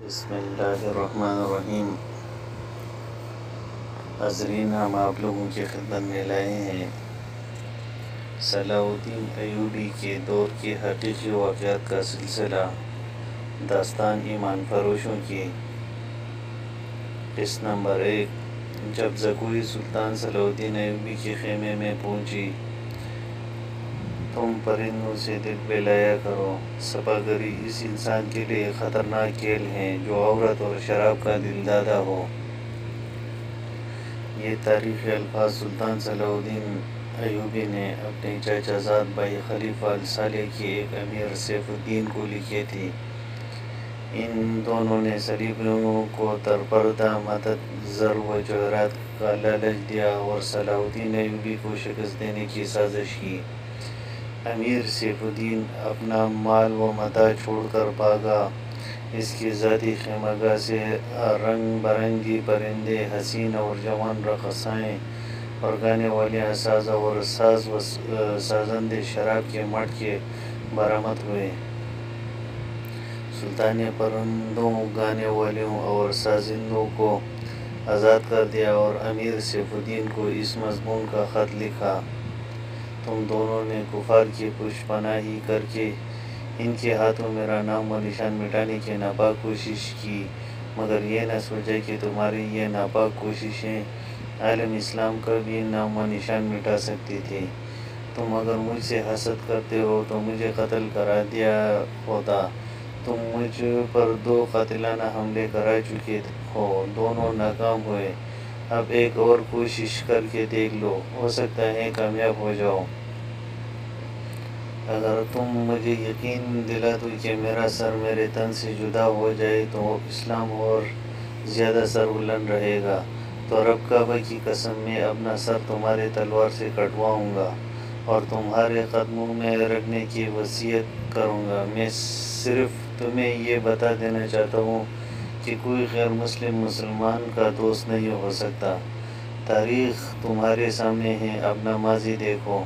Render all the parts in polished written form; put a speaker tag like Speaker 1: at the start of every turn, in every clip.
Speaker 1: بسم اللہ الرحمن الرحیم۔ حاضرین، ہم آپ لوگوں کی خدمت میں لائے ہیں صلاح الدین ایوبی کے دور کے حقیقی واقعات کا سلسلہ داستان ایمان فروشوں کی۔ قسط نمبر 1۔ جب زکوی سلطان صلاح الدین ایوبی کے خیمے میں پہنچی، تم پرندوں سے دل بہلایا کرو، سپاہگری اس انسان کے لیے خطرناک کھیل ہے جو عورت اور شراب کا دل دادا ہو۔ یہ تاریخی الفاظ سلطان صلاح الدین ایوبی نے اپنے چچا زاد بھائی خلیفہ الصالح کے ایک امیر سیف الدین کو لکھے تھے۔ ان دونوں نے صلیبیوں کو درپردہ مدد، زر و جواہرات کا لالچ دیا اور صلاح الدین ایوبی کو شکست دینے کی سازش کی۔ امیر سیف الدین اپنا مال و متاع چھوڑ کر بھاگا۔ اس کی ذاتی خیمہ گاہ سے رنگ برنگی پرندے، حسین اور جوان رقاصائیں اور گانے والے اساتذہ اور ساز و سازندے شراب کے مٹکے برآمد ہوئے۔ سلطان نے پرندوں، گانے والوں اور سازندوں کو آزاد کر دیا اور امیر سیف الدین کو اس مضمون کا خط لکھا: تم دونوں نے کفار کی پشت پناہی کر کے ان کے ہاتھوں میرا نام و نشان مٹانے کی ناپاک کوشش کی، مگر یہ نہ سوچا کہ تمہاری یہ ناپاک کوششیں عالم اسلام کا بھی نام و نشان مٹا سکتی تھی۔ تم اگر مجھ سے حسد کرتے ہو تو مجھے قتل کرا دیا ہوتا۔ تم مجھ پر 2 قاتلانہ حملے کرا چکے ہو، دونوں ناکام ہوئے۔ اب ایک اور کوشش کر کے دیکھ لو، ہو سکتا ہے کامیاب ہو جاؤ۔ اگر تم مجھے یقین دلا دو کہ میرا سر میرے تن سے جدا ہو جائے تو اسلام اور زیادہ سربلند رہے گا، تو رب کعبہ کی قسم میں اپنا سر تمہاری تلوار سے کٹواؤں گا اور تمہارے قدموں میں رکھنے کی وصیت کروں گا۔ میں صرف تمہیں یہ بتا دینا چاہتا ہوں کہ کوئی غیر مسلم مسلمان کا دوست نہیں ہو سکتا۔ تاریخ تمہارے سامنے ہے، اپنا ماضی دیکھو۔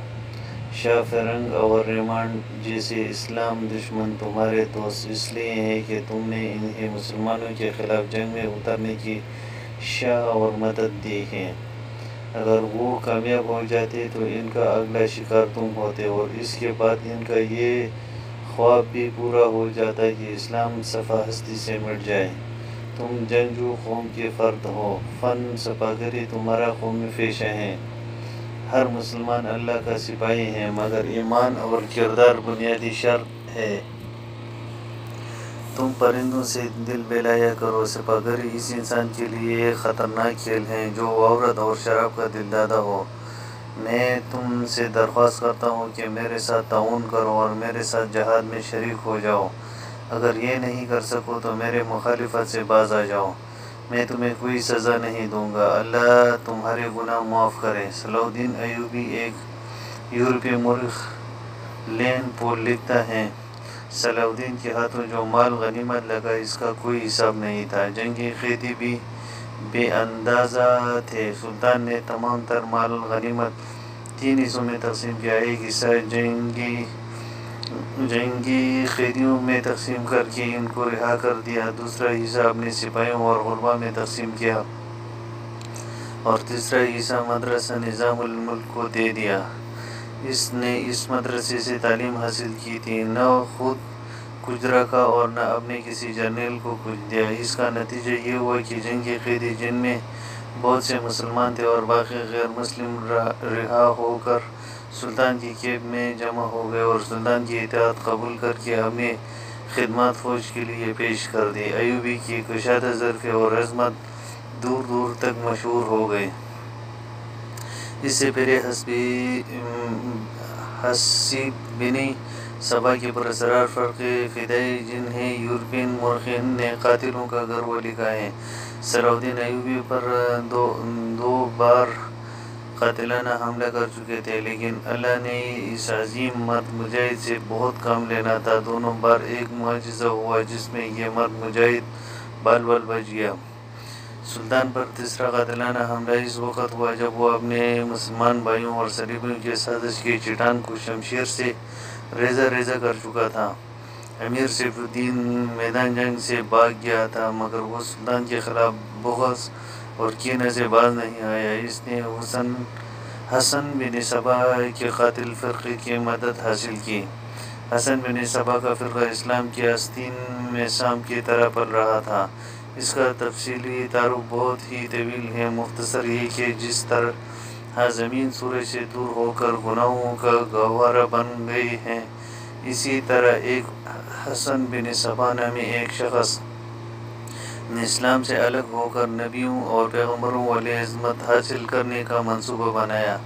Speaker 1: شاہ فرنگ اور ریمانڈ جیسے اسلام دشمن تمہارے دوست اس لیے ہیں کہ تم نے انہیں مسلمانوں کے خلاف جنگ میں اترنے کی شاہ اور مدد دی ہے۔ اگر وہ کامیاب ہو جاتے تو ان کا اگلا شکار تم ہوتے اور اس کے بعد ان کا یہ خواب بھی پورا ہو جاتا کہ اسلام صفحہ ہستی سے مٹ جائے۔ تم جنگجو قوم کے فرد ہو، فن سپاہگری تمہارا قومی پیشہ ہے۔ ہر مسلمان اللہ کا سپاہی ہے، مگر ایمان اور کردار بنیادی شرط ہے۔ تم پرندوں سے دل بہلایا کرو، سپاہگری اس انسان کے لیے ایک خطرناک کھیل ہے جو عورت اور شراب کا دل دادا ہو۔ میں تم سے درخواست کرتا ہوں کہ میرے ساتھ تعاون کرو اور میرے ساتھ جہاد میں شریک ہو جاؤ۔ اگر یہ نہیں کر سکو تو میرے مخالفت سے باز آ جاؤ۔ میں تمہیں کوئی سزا نہیں دوں گا، اللہ تمہارے گناہ معاف کرے۔ صلاح الدین ایوبی ایک یورپی مورخ لین پول لکھتا ہے: صلاح الدین کے ہاتھوں جو مال غنیمت لگا اس کا کوئی حساب نہیں تھا۔ جنگی قیدی بھی بے اندازہ تھے۔ سلطان نے تمام تر مال غنیمت 3 حصوں میں تقسیم کیا۔ ایک حصہ جنگی قیدیوں میں تقسیم کر کے ان کو رہا کر دیا، دوسرا حصہ اپنے سپاہیوں اور غربا میں تقسیم کیا اور تیسرا حصہ مدرسہ نظام الملک کو دے دیا۔ اس نے اس مدرسے سے تعلیم حاصل کی تھی، نہ خود کچھ رکھا اور نہ اپنے کسی جرنیل کو کچھ دیا۔ اس کا نتیجہ یہ ہوا کہ جنگی قیدی، جن میں بہت سے مسلمان تھے اور باقی غیر مسلم، رہا ہو کر سلطان کی کیمپ میں جمع ہو گئے اور سلطان کی اطاعت قبول کر کے اپنی خدمات فوج کے لیے پیش کر دی۔ ایوبی کی کشادہ ظرفی اور عظمت دور دور تک مشہور ہو گئی۔ اس سے پہلے حسیب بن صبا کے پراسرار فرقے فدائی، جنہیں یورپین مورخین نے قاتلوں کا گروہ لکھا ہے، صلاح الدین ایوبی پر 2 بار قاتلانہ حملہ کر چکے تھے، لیکن اللہ نے اس عظیم مرد مجاہد سے بہت کام لینا تھا۔ دونوں بار ایک معجزہ ہوا جس میں یہ مرد مجاہد بال بال بچ گیا۔ سلطان پر تیسرا قاتلانہ حملہ اس وقت ہوا جب وہ اپنے مسلمان بھائیوں اور صلیبیوں کی سازش کی چٹان کو شمشیر سے ریزہ ریزہ کر چکا تھا۔ امیر سیف الدین میدان جنگ سے بھاگ گیا تھا، مگر وہ سلطان کے خلاف بغض اور کینہ سے باز نہیں آیا۔ اس نے حسن بن صبا کے قاتل فرقے کی مدد حاصل کی۔ حسن بن صبا کا فرقہ اسلام کی آستین میں سام کی طرح پل رہا تھا۔ اس کا تفصیلی تعارف بہت ہی طویل ہے، مختصر یہ کہ جس طرح زمین سورج سے دور ہو کر گناہوں کا گہوارہ بن گئی ہے، اسی طرح ایک حسن بن صبا نامی ایک شخص نے اسلام سے الگ ہو کر نبیوں اور پیغمبروں والی عظمت حاصل کرنے کا منصوبہ بنایا۔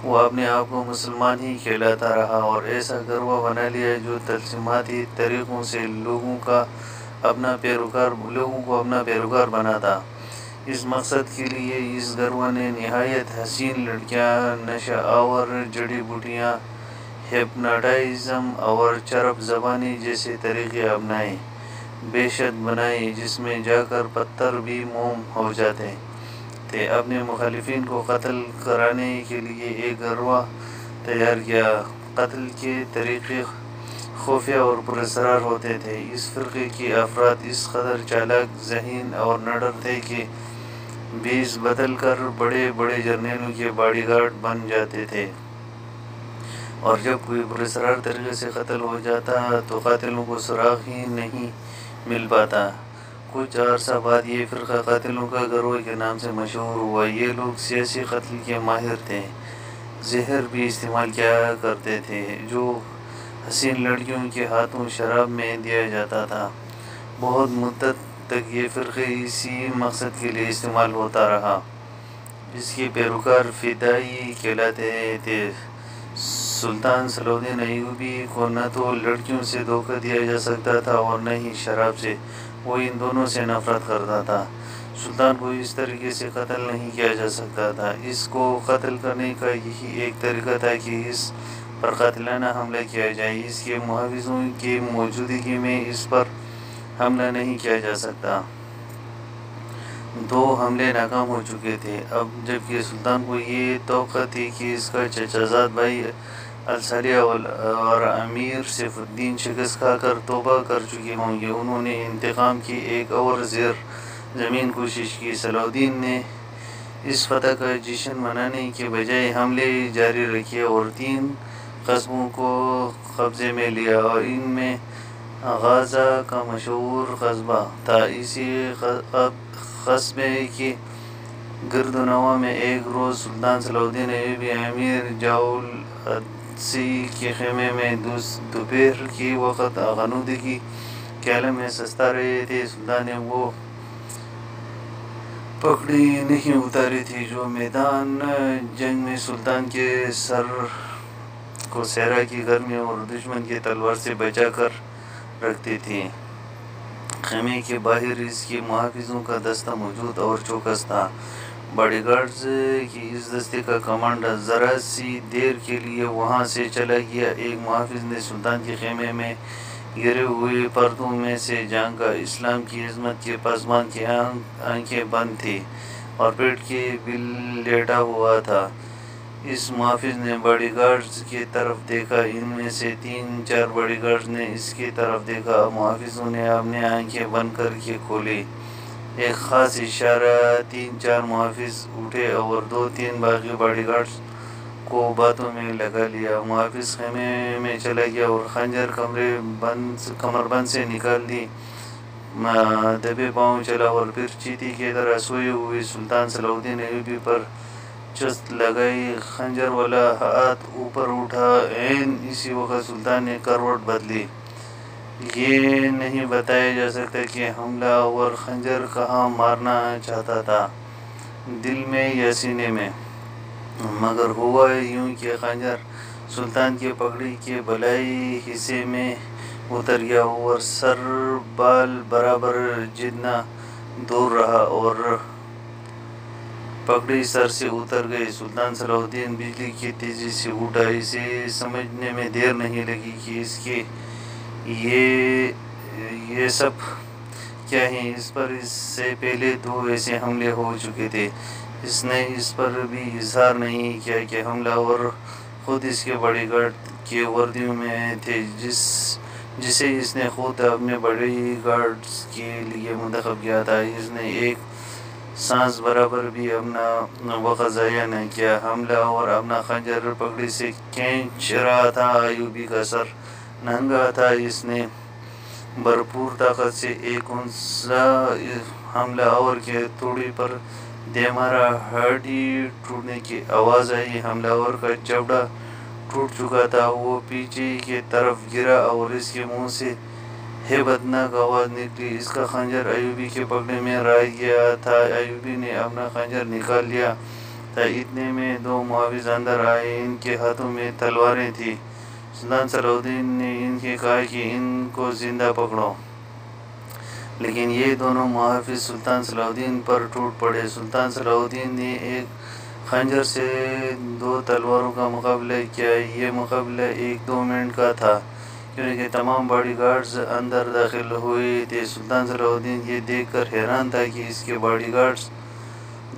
Speaker 1: وہ اپنے آپ کو مسلمان ہی کہلاتا رہا اور ایسا گروہ بنا لیا جو تلسیماتی طریقوں سے لوگوں کو اپنا پیروکار بناتا۔ اس مقصد کے لیے اس گروہ نے نہایت حسین لڑکیاں، نشہ آور جڑی بوٹیاں، ہپناٹائزم اور چرب زبانی جیسے طریقے اپنائے۔ بیشت بنائی جس میں جا کر پتھر بھی موم ہو جاتے تھے۔ اپنے مخالفین کو قتل کرانے کے لیے ایک گروہ تیار کیا۔ قتل کے طریقے خفیہ اور پراسرار ہوتے تھے۔ اس فرقے کے افراد اس قدر چالاک، ذہین اور نڈر تھے کہ بیس بدل کر بڑے بڑے جرنیلوں کے باڈی گارڈ بن جاتے تھے، اور جب کوئی پراسرار طریقے سے قتل ہو جاتا تو قاتلوں کو سراغ ہی نہیں مل پاتا۔ کچھ عرصہ بعد یہ فرقہ قاتلوں کا گروہ کے نام سے مشہور ہوا۔ یہ لوگ سیاسی قتل کے ماہر تھے، زہر بھی استعمال کیا کرتے تھے جو حسین لڑکیوں کے ہاتھوں شراب میں دیا جاتا تھا۔ بہت مدت تک یہ فرقہ اسی مقصد کے لیے استعمال ہوتا رہا۔ اس کے پیروکار فدائی کہلاتے تھے۔ سلطان صلاح الدین ایوبی کو نہ تو لڑکیوں سے دھوکہ دیا جا سکتا تھا اور نہ ہی شراب سے، وہ ان دونوں سے نفرت کرتا تھا۔ سلطان کو اس طریقے سے قتل نہیں کیا جا سکتا تھا۔ اس کو قتل کرنے کا یہی ایک طریقہ تھا کہ اس پر قاتلانہ حملہ کیا جائے۔ اس کے محافظوں کی موجودگی میں اس پر حملہ نہیں کیا جا سکتا۔ 2 حملے ناکام ہو چکے تھے اب، جبکہ سلطان کو یہ توقع تھی کہ اس کا چچا زاد بھائی الصالح اور امیر سیف الدین شکست کھا کر توبہ کر چکے ہوں گے۔ انہوں نے انتقام کی ایک اور زیر زمین کوشش کی۔ صلاح الدین نے اس فتح کا جشن منانے کے بجائے حملے جاری رکھے اور 3 قصبوں کو قبضے میں لیا، اور ان میں غازہ کا مشہور قصبہ تھا۔ اسی قصبے کی گردنواح میں ایک روز سلطان صلاح الدین ایوبی امیر جاول عدسی کے خیمے میں دوپہر کے وقت غنودگی کے عالم میں سستا رہے تھے۔ سلطان نے وہ پگڑی نہیں اتاری تھی جو میدان جنگ میں سلطان کے سر کو صحرا کی گرمی اور دشمن کی تلوار سے بچا کر رکھتی تھی۔ خیمے کے باہر اس کے محافظوں کا دستہ موجود اور چوکس تھا۔ باڈی گارڈز کی اس دستے کا کمانڈر ذرا سی دیر کے لیے وہاں سے چلا گیا۔ ایک محافظ نے سلطان کے خیمے میں گرے ہوئے پردوں میں سے جھانکا۔ اسلام کی عظمت کے پاسبان کی آنکھیں بند تھیں اور پیٹھ کے بل لیٹا ہوا تھا۔ اس محافظ نے باڈی گارڈز کی طرف دیکھا۔ ان میں سے 3-4 باڈی گارڈز نے اس کی طرف دیکھا۔ اب محافظوں نے اپنی آنکھیں بند کر کے کھولی۔ ایک خاص اشارہ 3-4 محافظ اٹھے اور 2-3 باقی باڈی گارڈز کو باتوں میں لگا لیا۔ محافظ خیمے میں چلا گیا اور خنجر کمربند سے نکال دی، دبے پاؤں چلا اور پھر چیتی کی طرح سوئے ہوئے سلطان صلاح الدین ایوبی پر چست لگائی۔ خنجر والا ہاتھ اوپر اٹھا۔ عین اسی وقت سلطان نے کروٹ بدلی۔ یہ نہیں بتایا جا سکتا کہ حملہ آور خنجر کہاں مارنا چاہتا تھا، دل میں یا سینے میں، مگر ہوا یوں کہ خنجر سلطان کی پگڑی کے بالائی حصے میں اتر گیا اور سر بال برابر جتنا دور رہا اور پگڑی سر سے اتر گئی۔ سلطان صلاح الدین بجلی کی تیزی سے اٹھا۔ اسے سمجھنے میں دیر نہیں لگی کہ اس کے یہ سب کیا ہے۔ اس پر اس سے پہلے 2 ایسے حملے ہو چکے تھے۔ اس نے اس پر بھی اظہار نہیں کیا کہ حملہ آور خود اس کے باڈی گارڈ کی وردیوں میں تھے، جس جسے اس نے خود اپنے باڈی گارڈز کے لیے منتخب کیا تھا۔ اس نے ایک سانس برابر بھی اپنا وقت ضائع نہ کیا۔ حملہ اور اپنا خنجر پگڑی سے کھینچ رہا تھا۔ ایوبی کا سر ننگا تھا۔ اس نے بھرپور طاقت سے ایک اونچا حملہ اور کے توڑی پر دے مارا۔ ہڈی ٹوٹنے کی آواز آئی۔ حملہ آور کا جبڑا ٹوٹ چکا تھا۔ وہ پیچھے کی طرف گرا اور اس کے منہ سے ہیبت ناک آواز نکلی۔ اس کا خنجر ایوبی کے پگڑی میں رہ گیا تھا۔ ایوبی نے اپنا خنجر نکال لیا تھا۔ اتنے میں دو محافظ اندر آئے۔ ان کے ہاتھوں میں تلواریں تھیں۔ سلطان صلاح الدین نے ان سے کہا کہ ان کو زندہ پکڑو، لیکن یہ دونوں محافظ سلطان صلاح الدین پر ٹوٹ پڑے۔ سلطان صلاح الدین نے ایک خنجر سے دو تلواروں کا مقابلہ کیا۔ یہ مقابلہ 1-2 منٹ کا تھا، کیونکہ تمام باڈی گارڈز اندر داخل ہوئے تھے۔ سلطان صلاح الدین یہ دیکھ کر حیران تھا کہ اس کے باڈی گارڈز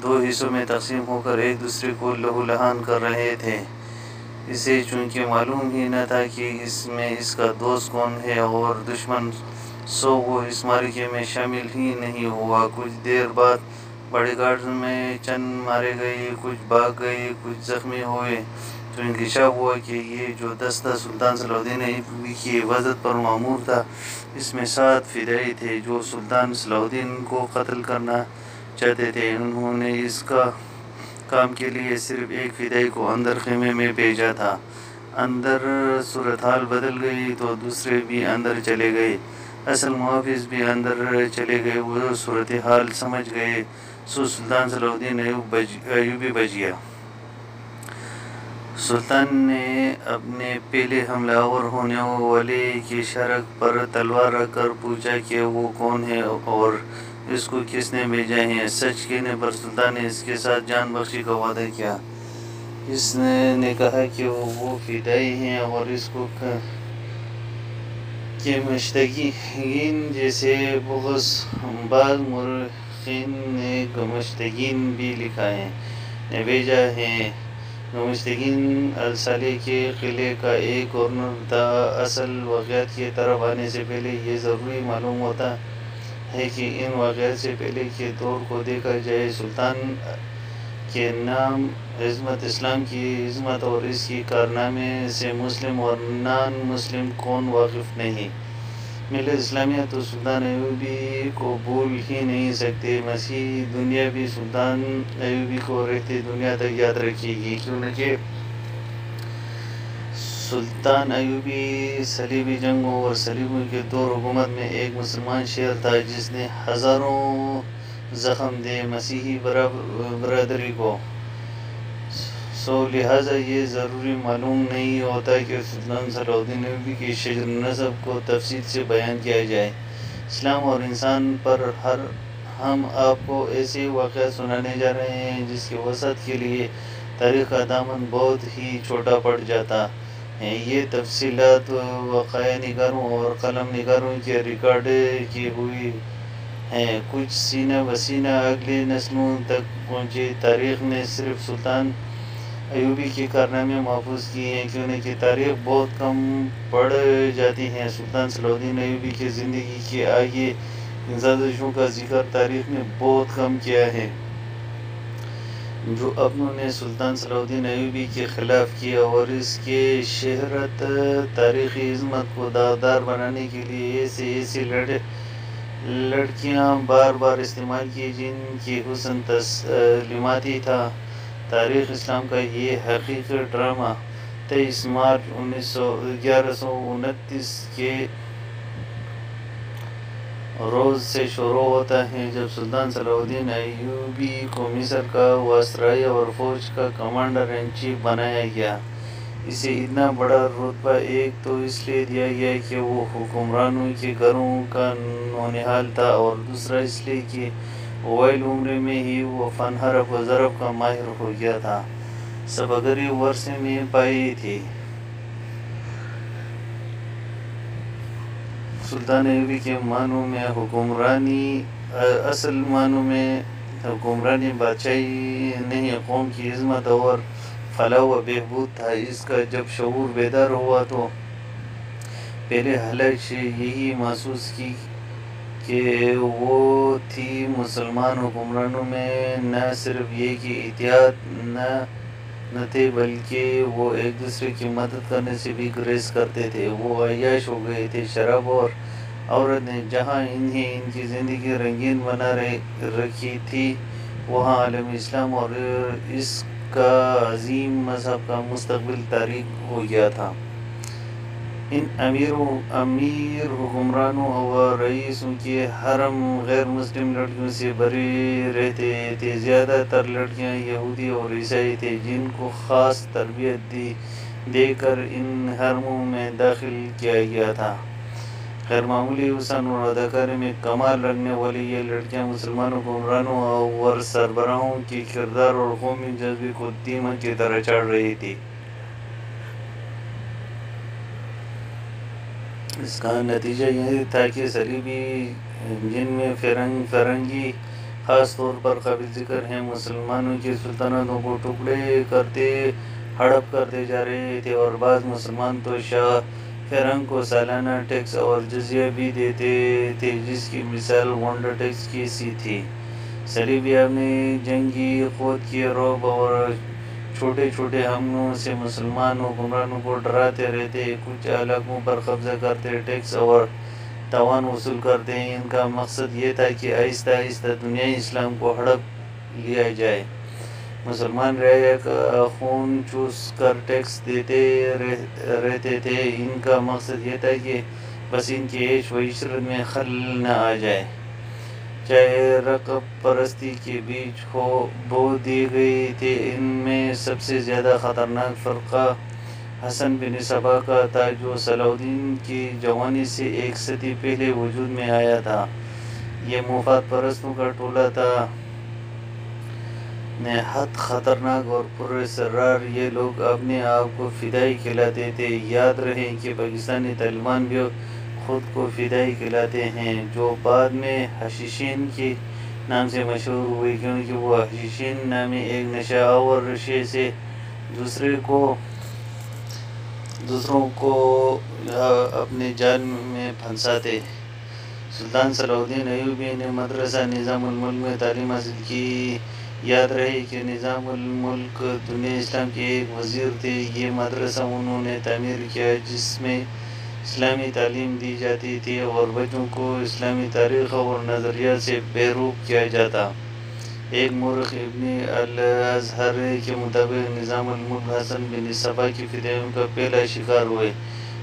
Speaker 1: 2 حصوں میں تقسیم ہو کر ایک دوسرے کو لہو لہان کر رہے تھے۔ اسے چونکہ معلوم ہی نہ تھا کہ اس میں اس کا دوست کون ہے اور دشمن، سو وہ اس معرکے میں شامل ہی نہیں ہوا۔ کچھ دیر بعد باڈی گارڈز میں چند مارے گئے، کچھ بھاگ گئے، کچھ زخمی ہوئے، تو انکشاف ہوا کہ یہ جو دستہ سلطان صلاح الدین ایوبی کی حفاظت پر مامور تھا، اس میں 7 فدائی تھے جو سلطان صلاح الدین کو قتل کرنا چاہتے تھے۔ انہوں نے اس کام کے لیے صرف ایک فدائی کو اندر خیمے میں بھیجا تھا۔ اندر صورتحال بدل گئی تو دوسرے بھی اندر چلے گئے۔ اصل محافظ بھی اندر چلے گئے۔ وہ صورتحال سمجھ گئے، سو سلطان صلاح الدین ایوبی بچ گیا۔ سلطان نے اپنے پہلے حملہ آور ہونے والے کی شارک پر تلوار رکھ کر پوچھا کہ وہ کون ہے اور اس کو کس نے بھیجا ہے۔ سچ کہنے پر سلطان نے اس کے ساتھ جان بخشی کا وعدہ کیا۔ اس نے کہا کہ وہ فدائی ہیں اور اس کو کے مشتاقین جیسے بغض۔ بعض مورخین نے گمشتگین بھی لکھا ہے، نے بھیجا ہے۔ گمشتگین الصالح کے قلعے کا ایک گورنر تھا۔ اصل واقعات کی طرف آنے سے پہلے یہ ضروری معلوم ہوتا ہے کہ ان واقعات سے پہلے کے دور کو دیکھا جائے۔ سلطان کے نام، عظمت، اسلام کی عظمت اور اس کی کارنامے سے مسلم اور نان مسلم کون واقف نہیں؟ ملت اسلامیہ تو سلطان ایوبی کو بھول ہی نہیں سکتے۔ مسیحی دنیا بھی سلطان ایوبی کو رہتے دنیا تک یاد رکھے گی، کیونکہ سلطان ایوبی صلیبی جنگوں اور صلیبیوں کے دور حکومت میں ایک مسلمان شہر تھا جس نے ہزاروں زخم دیے مسیحی برادری کو۔ سو لہٰذا یہ ضروری معلوم نہیں ہوتا کہ سلطان صلاح الدین ایوبی کی شجر نسب کو تفصیل سے بیان کیا جائے۔ اسلام اور انسان پر ہم آپ کو ایسے واقعات سنانے جا رہے ہیں جس کی وسعت کے لیے تاریخ کا دامن بہت ہی چھوٹا پڑ جاتا ہے۔ یہ تفصیلات وقایع نگاروں اور قلم نگاروں کے ریکارڈ کی ہوئی ہیں، کچھ سینہ بسینہ اگلی نسلوں تک پہنچے۔ تاریخ نے صرف سلطان ایوبی کے کارنامے محفوظ کیے ہیں، کیونکہ تاریخ بہت کم پڑھ جاتی ہے۔ سلطان صلاح الدین ایوبی کی زندگی کے آگے ان سازشوں کا ذکر تاریخ نے بہت کم کیا ہے جو اپنوں نے سلطان صلاح الدین ایوبی کے خلاف کیا، اور اس کے شہرت تاریخی عظمت کو داغدار بنانے کے لیے ایسی لڑکیاں بار بار استعمال کی جن کی حسن تعلیماتی تھا۔ تاریخ اسلام کا یہ حقیقی ڈرامہ 23 مارچ 1129 کے روز سے شروع ہوتا ہے، جب سلطان صلاح الدین ایوبی کو مصر کا وائسرائے اور فوج کا کمانڈر ان چیف بنایا گیا۔ اسے اتنا بڑا رتبہ ایک تو اس لیے دیا گیا کہ وہ حکمرانوں کے گھروں کا نونہال تھا، اور دوسرا اس لیے کہ اوائل عمر میں ہی وہ فن حرف و ضرب کا ماہر ہو گیا تھا۔ سبکری ورثے میں پائی تھی۔ سلطان ایوبی کے معنوں میں حکمرانی، اصل معنوں میں حکمرانی بادشاہی نہیں، قوم کی عظمت اور فلاح و بہبود تھا۔ اس کا جب شعور بیدار ہوا تو پہلے حالت سے یہی محسوس کی کہ وہ تھی مسلمان حکمرانوں میں نہ صرف یہ کہ اتحاد نہ تھے بلکہ وہ ایک دوسرے کی مدد کرنے سے بھی گریز کرتے تھے۔ وہ عیاش ہو گئے تھے۔ شراب اور عورت نے جہاں انہیں ان کی زندگی رنگین بنا رکھی تھی، وہاں عالم اسلام اور اس کا عظیم مذہب کا مستقبل تاریک ہو گیا تھا۔ ان امیر حکمرانوں اور رئیسوں کے حرم غیر مسلم لڑکیوں سے بھرے رہتے تھے۔ زیادہ تر لڑکیاں یہودی اور عیسائی تھیں، جن کو خاص تربیت دے کر ان حرموں میں داخل کیا گیا تھا۔ غیر معمولی حسن اور اداکاری میں کمال رکھنے والی یہ لڑکیاں مسلمان حکمرانوں اور سربراہوں کے کردار اور قومی جذبے کو دیمک کی طرح چاڑ رہی تھیں۔ اس کا نتیجہ یہ تھا کہ صلیبی، جن میں فرنگی خاص طور پر قابل ذکر ہیں، مسلمانوں کی سلطنتوں کو ٹکڑے کرتے ہڑپ کرتے جا رہے تھے، اور بعض مسلمان تو شاہ فرنگ کو سالانہ ٹیکس اور جزیہ بھی دیتے تھے، جس کی مثال ونڈر ٹیکس کی سی تھی۔ صلیبی اپنے جنگی خود کے رعب اور چھوٹے چھوٹے حملوں سے مسلمان حکمرانوں کو ڈراتے رہتے، کچھ علاقوں پر قبضہ کرتے، ٹیکس اور تاوان وصول کرتے۔ ان کا مقصد یہ تھا کہ آہستہ آہستہ دنیائے اسلام کو ہڑپ لیا جائے۔ مسلمان رعایا کا خون چوس کر ٹیکس دیتے رہتے تھے۔ ان کا مقصد یہ تھا کہ بس ان کی عیش و عشرت میں خلل نہ آ جائے۔ چاہے رقب پرستی کے بیج بو دیے گئے تھے۔ ان میں سب سے زیادہ خطرناک فرقہ حسن بن صبا کا تھا، جو صلاح الدین کی جوانی سے ایک صدی پہلے وجود میں آیا تھا۔ یہ مفاد پرستوں کا ٹولہ تھا، نہایت خطرناک اور پراسرار۔ یہ لوگ اپنے آپ کو فدائی کہلاتے تھے۔ یاد رہے کہ پاکستانی طالبان بھی خود کو فدائی کہلاتے ہیں، جو بعد میں حشیشین کے نام سے مشہور ہوئے، کیونکہ وہ حشیشین نامی ایک نشہ آور شے سے دوسروں کو اپنے جال میں پھنساتے۔ سلطان صلاح الدین ایوبی نے مدرسہ نظام الملک میں تعلیم حاصل کی۔ یاد رہے کہ نظام الملک دنیا اسلام کے ایک وزیر تھے۔ یہ مدرسہ انہوں نے تعمیر کیا، جس میں اسلامی تعلیم دی جاتی تھی اور بچوں کو اسلامی تاریخ اور نظریات سے بیروب کیا جاتا۔ ایک مورخ ابن الازہر کے مطابق نظام الملک حسن بن صبا کی فدائیوں کا پہلا شکار ہوئے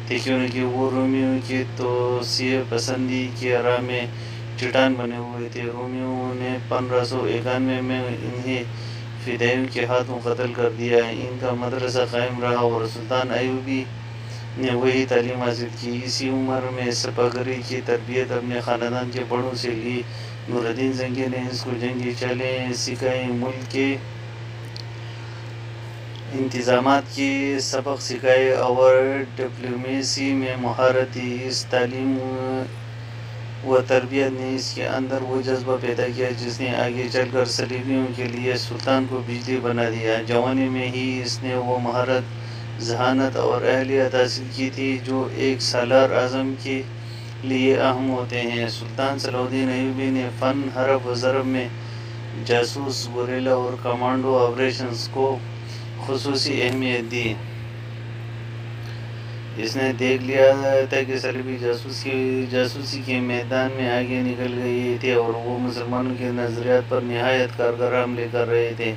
Speaker 1: تھے، کیونکہ وہ رومیوں کی توسیع پسندی کی راہ میں چٹان بنے ہوئے تھے۔ رومیوں نے 1591 میں انہیں فدائیوں کے ہاتھوں قتل کر دیا۔ ان کا مدرسہ قائم رہا اور سلطان ایوبی نے وہی تعلیم حاصل کی۔ اسی عمر میں سپاہی کی تربیت اپنے خاندان کے بڑوں سے لی۔ نور الدین زنگی نے اس کو جنگی چالیں سکھائیں، ملک کے انتظامات کے سبق سکھائے اور ڈپلومیسی میں مہارت دی۔ اس تعلیم و تربیت نے اس کے اندر وہ جذبہ پیدا کیا جس نے آگے چل کر صلیبیوں کے لیے سلطان کو بجلی بنا دیا۔ جوانی میں ہی اس نے وہ مہارت، ذہانت اور اہلیت حاصل کی تھی جو ایک سالار اعظم کے لیے اہم ہوتے ہیں۔ سلطان صلاح الدین ایوبی نے فن حرب و ضرب میں جاسوس، گوریلا اور کمانڈو آپریشنز کو خصوصی اہمیت دی۔ اس نے دیکھ لیا تھا کہ صلیبی جاسوسی کے میدان میں آگے نکل گئے تھے اور وہ مسلمانوں کے نظریات پر نہایت کارگر حملے کر رہے تھے۔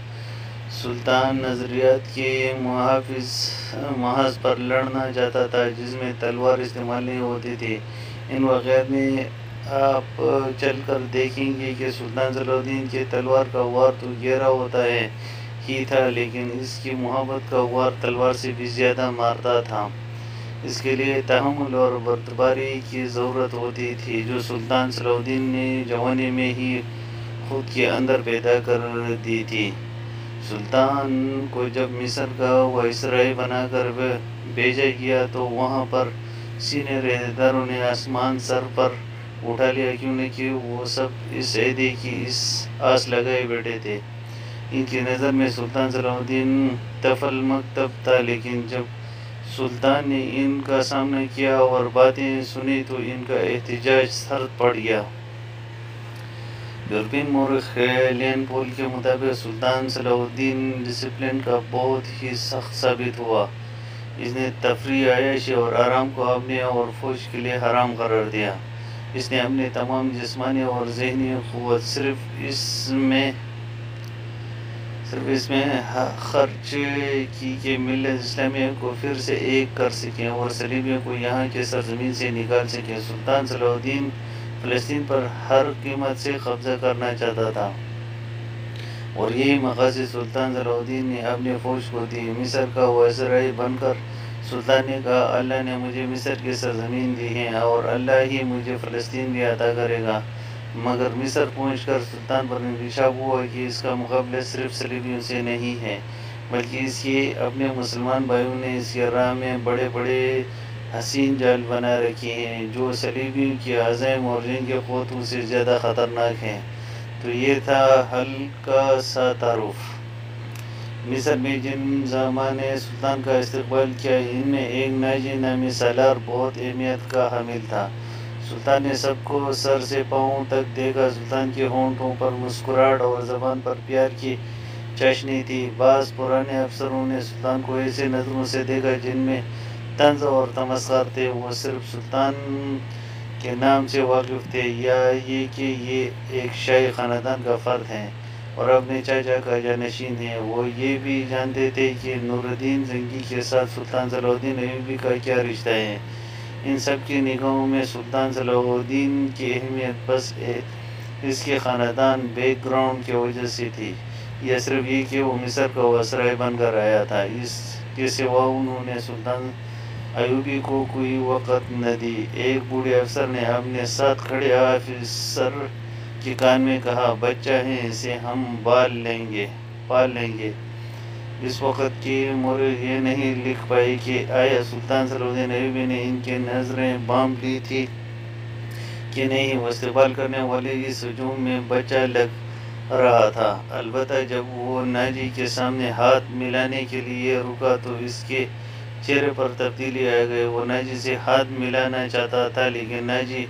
Speaker 1: سلطان نظریات کے محاذ پر لڑنا چاہتا تھا، جس میں تلوار استعمال نہیں ہوتی تھی۔ ان واقعات میں آپ چل کر دیکھیں گے کہ سلطان صلاح الدین کی تلوار کا وار تو گہرا ہوتا ہی تھا، لیکن اس کی محبت کا وار تلوار سے بھی زیادہ مارتا تھا۔ اس کے لیے تحمل اور بردباری کی ضرورت ہوتی تھی، جو سلطان صلاح الدین نے جوانی میں ہی خود کے اندر پیدا کر دی تھی۔ سلطان کو جب مصر کا وائسرائے بنا کر بھیجا گیا تو وہاں پر سینئر عہدیداروں نے آسمان سر پر اٹھا لیا، کیونکہ وہ سب اس عہدے کی آس لگائے بیٹھے تھے۔ ان کی نظر میں سلطان صلاح الدین طفل مکتب تھا، لیکن جب سلطان نے ان کا سامنا کیا اور باتیں سنی تو ان کا احتجاج سرد پڑ گیا۔ یورپین مورخ لین پول کے مطابق سلطان صلاح الدین ڈسپلن کا بہت ہی سخت ثابت ہوا۔ اس نے تفریح، عیاشی اور آرام کو اپنے اور فوج کے لیے حرام قرار دیا۔ اس نے اپنی تمام جسمانی اور ذہنی قوت صرف اس میں خرچ کی کہ ملت اسلامیہ کو پھر سے ایک کر سکیں اور صلیبیوں کو یہاں کے سرزمین سے نکال سکیں۔ سلطان صلاح الدین فلسطین پر ہر قیمت سے قبضہ کرنا چاہتا تھا اور یہی مقاصد سلطان صلاح الدین نے اپنے فوج کو دی۔ مصر کا وائسرائے بن کر سلطان نے کہا، اللہ نے مجھے مصر کی سرزمین دی ہے اور اللہ ہی مجھے فلسطین بھی عطا کرے گا۔ مگر مصر پہنچ کر سلطان پر انکشاف ہوا کہ اس کا مقابلہ صرف صلیبیوں سے نہیں ہے، بلکہ اس کے اپنے مسلمان بھائیوں نے اس کی راہ میں بڑے بڑے حسین جال بنا رکھے ہیں جو صلیبیوں کی عزائم اور جنگی قوتوں سے زیادہ خطرناک ہیں۔ تو یہ تھا ہلکا سا تعارف۔ مصر میں جن زعماء نے سلطان کا استقبال کیا، ان میں ایک ناجی نامی سالار بہت اہمیت کا حامل تھا۔ سلطان نے سب کو سر سے پاؤں تک دیکھا۔ سلطان کے ہونٹوں پر مسکراہٹ اور زبان پر پیار کی چاشنی تھی۔ بعض پرانے افسروں نے سلطان کو ایسے نظروں سے دیکھا جن میں طنز اور تمسخر تھے۔ وہ صرف سلطان کے نام سے واقف تھے یا یہ کہ یہ ایک شاہی خاندان کا فرد ہے اور اپنے چاچا کا جانشین ہے۔ وہ یہ بھی جانتے تھے کہ نور الدین زنگی کے ساتھ سلطان صلاح الدین ایوبی کا کیا رشتہ ہے۔ ان سب کی نگاہوں میں سلطان صلاح الدین کی اہمیت بس اس کے خاندان بیک گراؤنڈ کی وجہ سے تھی یا صرف یہ کہ وہ مصر کا وائسرائے بن کر آیا تھا۔ اس کے سوا انہوں نے سلطان ایوبی کو کوئی وقت نہ دی۔ ایک بوڑھے افسر نے اپنے ساتھ کھڑے آفیسر کے کان میں کہا، بچہ ہے، اسے ہم پال لیں گے۔ اس وقت کی مورخ یہ نہیں لکھ پائی کہ آیا سلطان صلاح الدین ایوبی نے ان کی نظریں بانپ لی تھی کہ نہیں۔ وہ استقبال کرنے والے اس ہجوم میں بچہ لگ رہا تھا۔ البتہ جب وہ ناجی کے سامنے ہاتھ ملانے کے لیے رکا تو اس کے چہرے پر تبدیلی آ گئی۔ وہ ناجی سے ہاتھ ملانا چاہتا تھا لیکن ناجی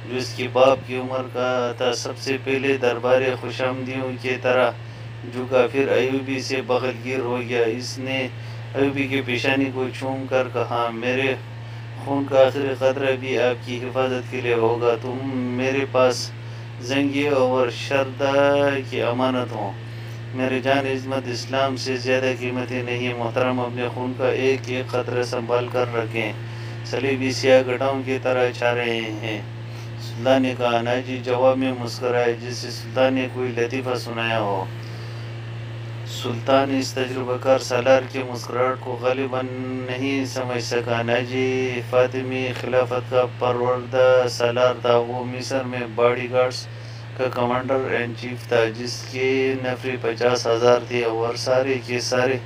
Speaker 1: جو اس کے باپ کی عمر کا تھا سب سے پہلے دربار خوشامدیوں کی طرح جھکا، پھر ایوبی سے بغلگیر ہو گیا۔ اس نے ایوبی کی پیشانی کو چوم کر کہا، میرے خون کا آخری قطرہ بھی آپ کی حفاظت کے لیے ہوگا۔ تم میرے پاس زنگی اور شردہ کی امانت ہو۔ میری جان عظمت اسلام سے زیادہ قیمتی نہیں۔ محترم، اپنے خون کا ایک ایک قطرہ سنبھال کر رکھیں، صلیبی سیاہ گٹھاؤں کی طرح چھا رہے ہیں۔ سلطان نے کہا۔ ناجی جواب میں مسکرائے جیسے سلطان نے کوئی لطیفہ سنایا ہو۔ سلطان اس تجربہ کار سالار کی مسکراہٹ کو غالباً نہیں سمجھ سکا۔ ناجی فاطمی خلافت کا پروردہ سالار تھا۔ وہ مصر میں باڈی گارڈز کا کمانڈر ان چیف تھا جس کے نفری 50,000 تھے اور سارے کے سارے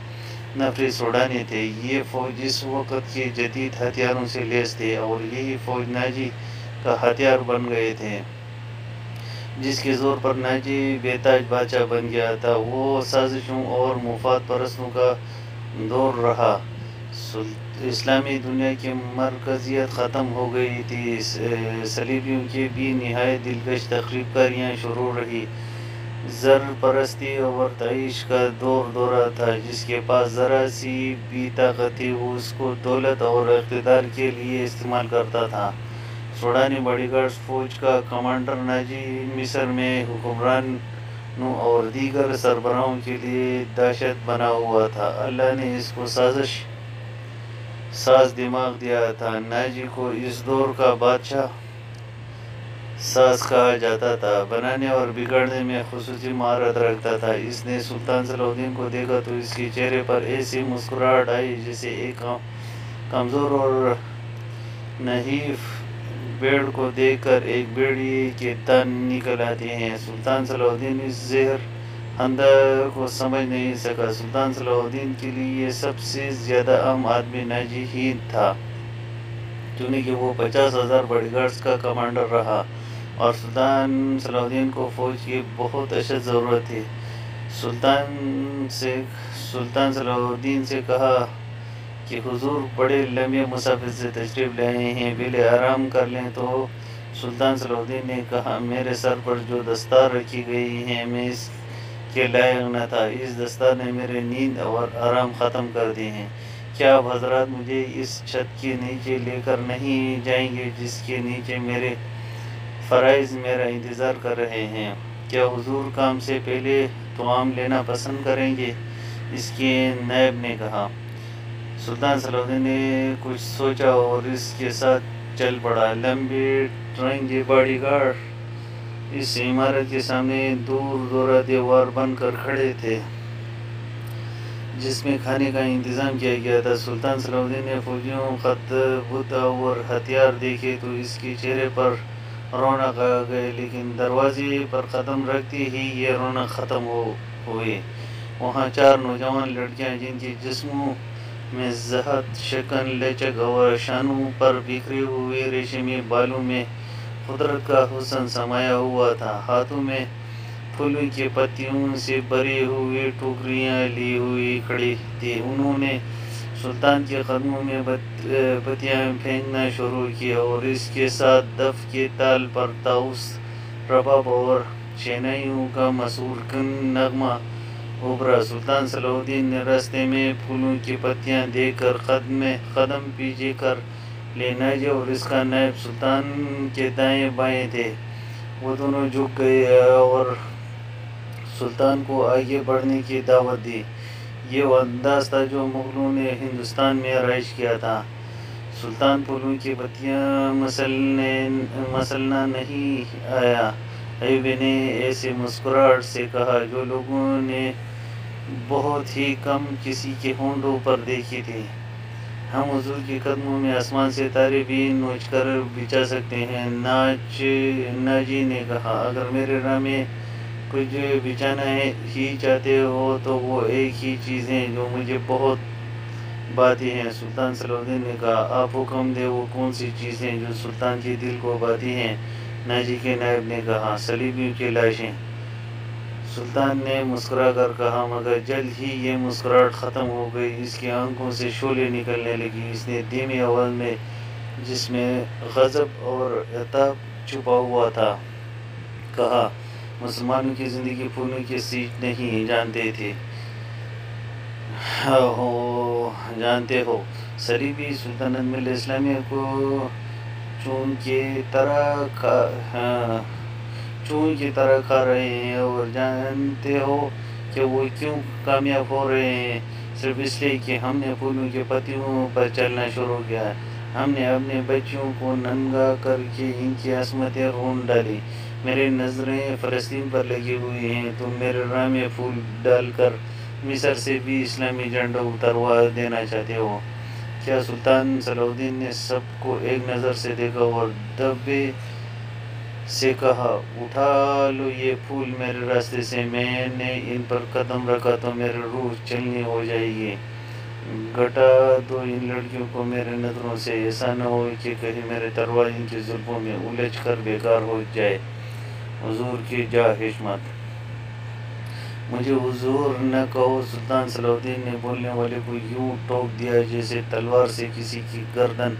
Speaker 1: نفری سوڈانی تھے۔ یہ فوج اس وقت کے جدید ہتھیاروں سے لیس تھی اور یہی فوج ناجی کا ہتھیار بن گئے تھے جس کے زور پر ناجی بے تاج بادشاہ بن گیا تھا۔ وہ سازشوں اور مفاد پرستوں کا دور رہا۔ اسلامی دنیا کی مرکزیت ختم ہو گئی تھی۔ صلیبیوں کی بھی نہایت دلکش تخریب کاریاں شروع رہی۔ زر پرستی اور تعیش کا دورہ تھا۔ جس کے پاس ذرا سی بھی طاقت تھی وہ اس کو دولت اور اقتدار کے لیے استعمال کرتا تھا۔ سوڈانی باڈی گارڈز فوج کا کمانڈر ناجی مصر میں حکمرانوں اور دیگر سربراہوں کے لیے دہشت بنا ہوا تھا۔ اللہ نے اس کو ساز دماغ دیا تھا۔ ناجی کو اس دور کا بادشاہ ساز کہا جاتا تھا۔ بنانے اور بگاڑنے میں خصوصی مہارت رکھتا تھا۔ اس نے سلطان صلاح الدین کو دیکھا تو اس کے چہرے پر ایسی مسکراہٹ آئی جیسے ایک کمزور اور نحیف بھیڑ کو دیکھ کر ایک بھیڑیے کے دانت نکل آتے ہیں۔ سلطان صلاح الدین اس زہر ہندا کو سمجھ نہیں سکا۔ سلطان صلاح الدین کے لیے یہ سب سے زیادہ اہم آدمی ناجی ہی تھا کیونکہ وہ 50,000 باڈی گارڈز کا کمانڈر رہا اور سلطان صلاح الدین کو فوج کی بہت اشد ضرورت تھی۔ سلطان صلاح الدین سے کہا کہ حضور بڑے لمبے مسافر سے تشریف لائے ہیں، پہلے آرام کر لیں۔ تو سلطان صلاح الدین نے کہا، میرے سر پر جو دستار رکھی گئی ہے میں اس کے لائق نہ تھا، اس دستار نے میرے نیند اور آرام ختم کر دی ہیں۔ کیا آپ حضرات مجھے اس چھت کے نیچے لے کر نہیں جائیں گے جس کے نیچے میرے فرائض میرا انتظار کر رہے ہیں؟ کیا حضور کام سے پہلے طعام لینا پسند کریں گے؟ اس کے نائب نے کہا۔ سلطان صلاح الدین نے کچھ سوچا اور اس کے ساتھ چل پڑا۔ لمبے رنگے باڈی گارڈ اس عمارت کے سامنے دور دورہ دیوار بن کر کھڑے تھے جس میں کھانے کا انتظام کیا گیا تھا۔ سلطان صلاح الدین نے فوجیوں، خط بتہ اور ہتھیار دیکھے تو اس کے چہرے پر رونق آ گئے، لیکن دروازے پر قدم رکھتے ہی یہ رونق ختم ہوئی۔ وہاں 4 نوجوان لڑکیاں جن کے جسموں میں زہد، شکن، لچک اور شانوں پر بکھرے ہوئے ریشمی بالوں میں قدرت کا حسن سمایا ہوا تھا، ہاتھوں میں پھولوں کے پتیوں سے بھری ہوئی ٹوکریاں لی ہوئی کھڑی تھی۔ انہوں نے سلطان کے قدموں میں پتیاں پھینکنا شروع کیا اور اس کے ساتھ دف کے تال پر طاؤس، رباب اور شہنائیوں کا مسحور کن نغمہ ابھرا۔ سلطان صلاح الدین نے راستے میں پھولوں کی پتیاں دیکھ کر قدم پیچھے کر لے۔ ناجی اور اس کا نائب سلطان کے دائیں بائیں تھے، وہ دونوں جھک گئے اور سلطان کو آگے بڑھنے کی دعوت دی۔ یہ وہ انداز تھا جو مغلوں نے ہندوستان میں رائج کیا تھا۔ سلطان پھولوں کی پتیاں مسلنا نہیں آیا۔ ایوبی نے ایسے مسکراہٹ سے کہا جو لوگوں نے بہت ہی کم کسی کے ہونٹوں پر دیکھی تھی، ہم حضور کے قدموں میں آسمان سے تارے بھی نوچ کر بچھا سکتے ہیں۔ ناجی نے کہا، اگر میرے راہ میں کچھ بچھانا ہی چاہتے ہو تو وہ ایک ہی چیز ہے جو مجھے بہت بھاتی ہے۔ سلطان صلاح الدین نے کہا، آپ حکم دیں، وہ کون سی چیز ہے جو سلطان کے دل کو بھاتی ہے؟ ناجی کے نائب نے کہا، صلیبیوں کی لاشیں۔ سلطان نے مسکرا کر کہا، مگر جلد ہی یہ مسکراہٹ ختم ہو گئی، اس کی آنکھوں سے شعلے نکلنے لگے۔ اس نے دھیمی آواز میں، جس میں غضب اور عتاب چھپا ہوا تھا، کہا، مسلمانوں کی زندگی پھولوں کی سیج نہیں جانتے ہو۔ صلیبی سلطنت ملت اسلامیہ کو چون کی طرح کھا رہے ہیں، اور جانتے ہو کہ وہ کیوں کامیاب ہو رہے ہیں؟ صرف اس لیے کہ ہم نے پھولوں کی پتیوں پر چلنا شروع کیا۔ ہم نے اپنے بچوں کو ننگا کر کے ان کی عصمتیں رون ڈالی۔ میری نظریں فلسطین پر لگی ہوئی ہیں، تم میرے راہ میں پھول ڈال کر مصر سے بھی اسلامی جھنڈا اتروا دینا چاہتے ہو؟ کیا؟ سلطان صلاح الدین نے سب کو ایک نظر سے دیکھا اور دبے سے کہا، اٹھا لو یہ پھول میرے راستے سے، میں نے ان پر قدم رکھا تو میری روح چلنی ہو جائے گی۔ گھٹا دو ان لڑکیوں کو میری نظروں سے، ایسا نہ ہو کہ کہیں میری تلوار ان کی زلفوں میں الجھ کر بیکار ہو جائے۔ حضور کی جاہ حشمت، مجھے حضور نہ کہو۔ سلطان صلاح الدین نے بولنے والے کو یوں ٹوک دیا جیسے تلوار سے کسی کی گردن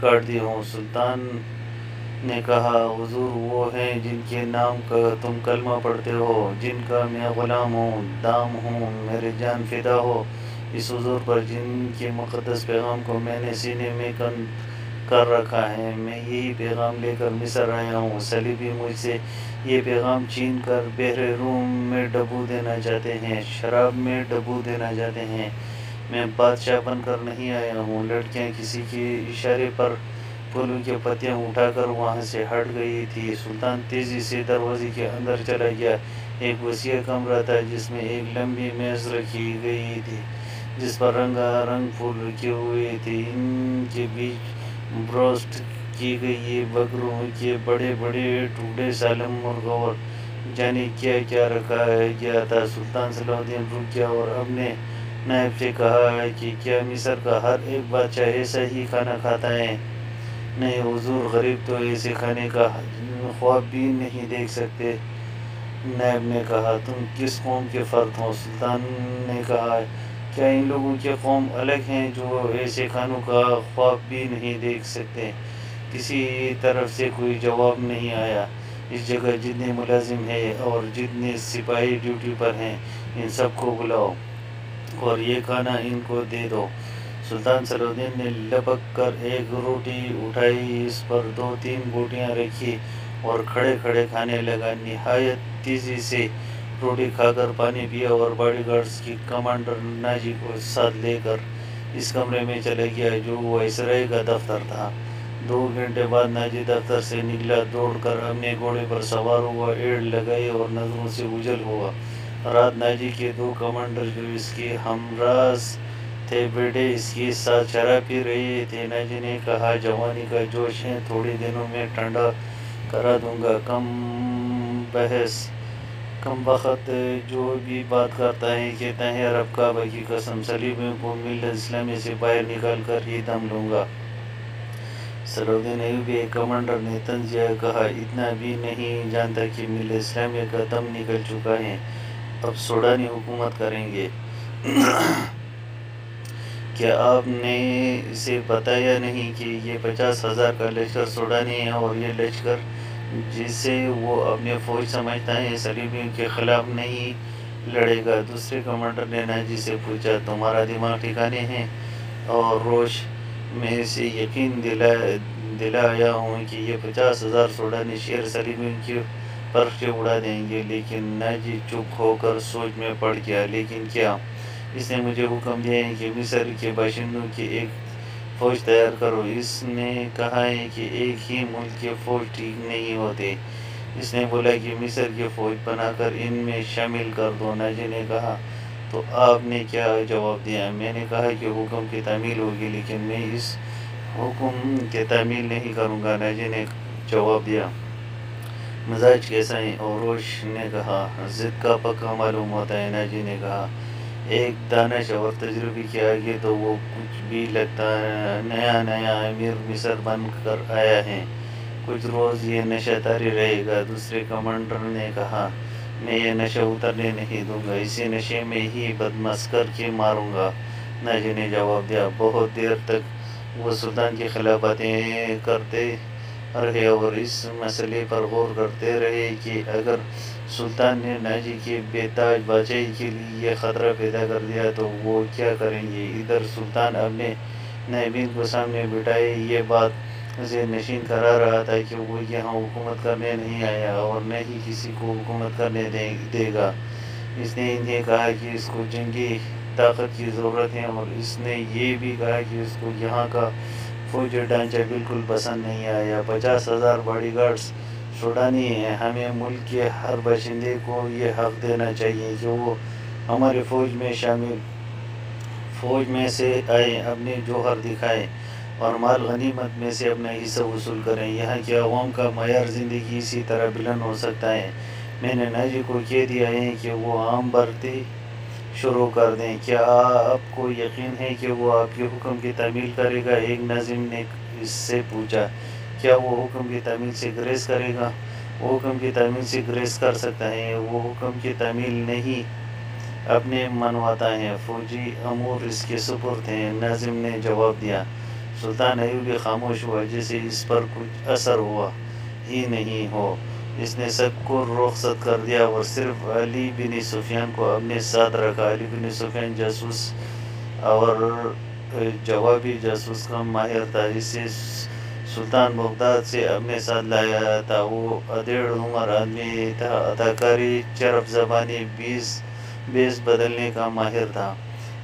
Speaker 1: کاٹ دی ہو۔ سلطان نے کہا، حضور وہ ہیں جن کے نام کا تم کلمہ پڑھتے ہو، جن کا میں غلام ہوں، دام ہوں، میری جان فدا ہو اس حضور پر جن کے مقدس پیغام کو میں نے سینے میں کر رکھا ہے۔ میں یہی پیغام لے کر مصر آیا ہوں۔ صلیبی مجھ سے یہ پیغام چھین کر بحر روم میں ڈبو دینا چاہتے ہیں، شراب میں ڈبو دینا چاہتے ہیں۔ میں بادشاہ بن کر نہیں آیا ہوں۔ لڑکیاں کسی کے اشارے پر پھولوں کی پتیاں اٹھا کر وہاں سے ہٹ گئی تھی۔ سلطان تیزی سے دروازے کے اندر چلا گیا۔ ایک وسیع کمرہ تھا جس میں ایک لمبی میز رکھی گئی تھی جس پر رنگا رنگ پھول رکھے ہوئے تھے۔ ان کے بیچ بروسٹ کی گئی بکروں کے بڑے بڑے ٹکڑے، سالم مرغ اور جانے کیا کیا رکھا گیا تھا۔ سلطان صلاح الدین رک گیا اور اپنے نائب سے کہا کہ کیا مصر کا ہر ایک بادشاہ ایسا ہی کھانا کھاتا ہے؟ نہیں حضور، غریب تو ایسے کھانے کا خواب بھی نہیں دیکھ سکتے۔ نائب نے کہا، تم کس قوم کے فرد ہو؟ سلطان نے کہا، کیا ان لوگوں کی قوم الگ ہیں جو ایسے کھانوں کا خواب بھی نہیں دیکھ سکتے؟ کسی طرف سے کوئی جواب نہیں آیا۔ اس جگہ جتنے ملازم ہیں اور جتنے سپاہی ڈیوٹی پر ہیں ان سب کو بلاؤ اور یہ کھانا ان کو دے دو۔ سلطان صلاح الدین نے لپک کر ایک روٹی اٹھائی، اس پر 2-3 بوٹیاں رکھی اور کھڑے کھڑے کھانے لگا۔ نہایت تیزی سے روٹی کھا کر پانی پیا اور باڈی گارڈز کی کمانڈر ناجی کو ساتھ لے کر اس کمرے میں چلا گیا جو وائسرائے کا دفتر تھا۔ 2 گھنٹے بعد ناجی دفتر سے نکلا، دوڑ کر اپنے گھوڑے پر سوار ہوا، ایڑ لگائی اور نظروں سے اوجھل ہوا۔ رات ناجی کے 2 کمانڈر جو اس کے ہمراز تھے بیٹھے اس کے ساتھ شراب پی رہے تھے۔ ناجی نے کہا، جوانی کا جوش ہے، تھوڑے دنوں میں ٹھنڈا کرا دوں گا۔ کم بخت جو بھی بات کرتا ہے کہتا ہے رب کعبہ کی قسم سلیبیوں کو ملت اسلامی سے باہر نکال کر ہی دم لوں گا۔ صلاح الدین ایوبی ایک کمانڈر نے طنزیہ کہا، اتنا بھی نہیں جانتا کہ ملت اسلامی کا دم نکل چکا ہے، اب سوڈانی حکومت کریں گے۔ کیا آپ نے اسے بتایا نہیں کہ یہ 50,000 کا لشکر سوڈانی ہے اور یہ لشکر جسے وہ اپنی فوج سمجھتا ہے صلیبیوں کے خلاف نہیں لڑے گا؟ دوسرے کمانڈر نے ناجی سے پوچھا، تمہارا دماغ ٹھکانے ہے؟ اور روش میں اسے یقین دلایا ہوں کہ یہ 50,000 سوڈانی شیر صلیبیوں کی پرچے اڑا دیں گے۔ لیکن ناجی چپ ہو کر سوچ میں پڑ گیا۔ لیکن کیا؟ اس نے مجھے حکم دیا ہے کہ مصر کے باشندوں کی ایک فوج تیار کرو۔ اس نے کہا ہے کہ ایک ہی ملک کے فوج ٹھیک نہیں ہوتے۔ اس نے بولا کہ مصر کی فوج بنا کر ان میں شامل کر دو۔ ناجی نے کہا، تو آپ نے کیا جواب دیا؟ میں نے کہا کہ حکم کی تعمیل ہوگی، لیکن میں اس حکم کی تعمیل نہیں کروں گا۔ ناجی نے جواب دیا، مزاج کیسا ہے؟ اور روش نے کہا، ضد کا پکا معلوم ہوتا ہے۔ ناجی نے کہا، ایک دانش اور تجربے کے آگے تو وہ کچھ بھی لگتا نیا امیر مصر بن کر آیا ہے، کچھ روز یہ نشہ طاری رہے گا۔ دوسرے کمانڈر نے کہا، میں یہ نشہ اترنے نہیں دوں گا، اسی نشے میں ہی بدمست کر کے ماروں گا۔ ناجی نے جواب دیا، بہت دیر تک وہ سلطان کے خلاف باتیں کرتے رہے اور اس مسئلے پر غور کرتے رہے کہ اگر سلطان نے ناجی کی بے تاج بادشاہی کے لیے یہ خطرہ پیدا کر دیا تو وہ کیا کریں گے۔ ادھر سلطان اپنے نائبین کو سامنے بٹھائے یہ بات ذہن نشین کرا رہا تھا کہ وہ یہاں حکومت کرنے نہیں آیا اور نہ ہی کسی کو حکومت کرنے دے گا۔ اس نے انہیں کہا کہ اس کو جنگی طاقت کی ضرورت ہے اور اس نے یہ بھی کہا کہ اس کو یہاں کا فوجی ڈھانچہ بالکل پسند نہیں آیا۔ 50,000 باڈی گارڈز سوڈانی ہیں، ہمیں ملک کے ہر باشندے کو یہ حق دینا چاہیے کہ وہ ہماری فوج میں سے آئیں، اپنے جوہر دکھائیں اور مال غنیمت میں سے اپنا حصہ وصول کریں۔ یہاں کے عوام کا معیار زندگی اسی طرح بلند ہو سکتا ہے۔ میں نے ناجی کو کہہ دیا ہے کہ وہ عام بھرتی شروع کر دیں۔ کیا آپ کو یقین ہے کہ وہ آپ کے حکم کی تعمیل کرے گا؟ ایک ناظم نے اس سے پوچھا، کیا وہ حکم کی تعمیل سے گریز کرے گا؟ وہ حکم کی تعمیل سے گریز کر سکتا ہے، وہ حکم کی تعمیل نہیں اپنے منواتا ہے، فوجی امور اس کے سپرد ہیں۔ ناظم نے جواب دیا۔ سلطان ایوبی خاموش ہوا، جیسے اس پر کچھ اثر ہوا ہی نہیں ہو۔ اس نے سب کو رخصت کر دیا اور صرف علی بن سفیان کو اپنے ساتھ رکھا۔ علی بن سفیان جاسوس اور جوابی جاسوس کا ماہر تھا، اسے سلطان بغداد سے اپنے ساتھ لایا تھا۔ وہ ادھیڑ عمر آدمی تھا، اداکاری، چرب زبانی، بیس بدلنے کا ماہر تھا۔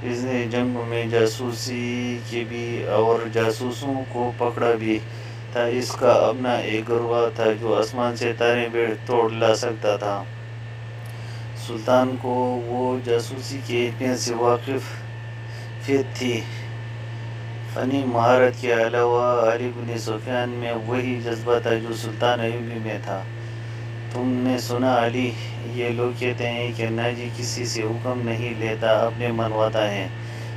Speaker 1: اس نے جنگوں میں جاسوسی کی بھی اور جاسوسوں کو پکڑا بھی تھا۔ اس کا اپنا ایک گروہ تھا جو آسمان سے تارے توڑ لا سکتا تھا۔ سلطان کو وہ جاسوسی کی اہمیت سے واقفیت تھی۔ فنی مہارت کے علاوہ علی بن سفیان میں وہی جذبہ تھا جو سلطان ایوبی میں تھا۔ تم نے سنا علی، یہ لوگ کہتے ہیں کہ ناجی کسی سے حکم نہیں لیتا، اپنے منواتا ہے۔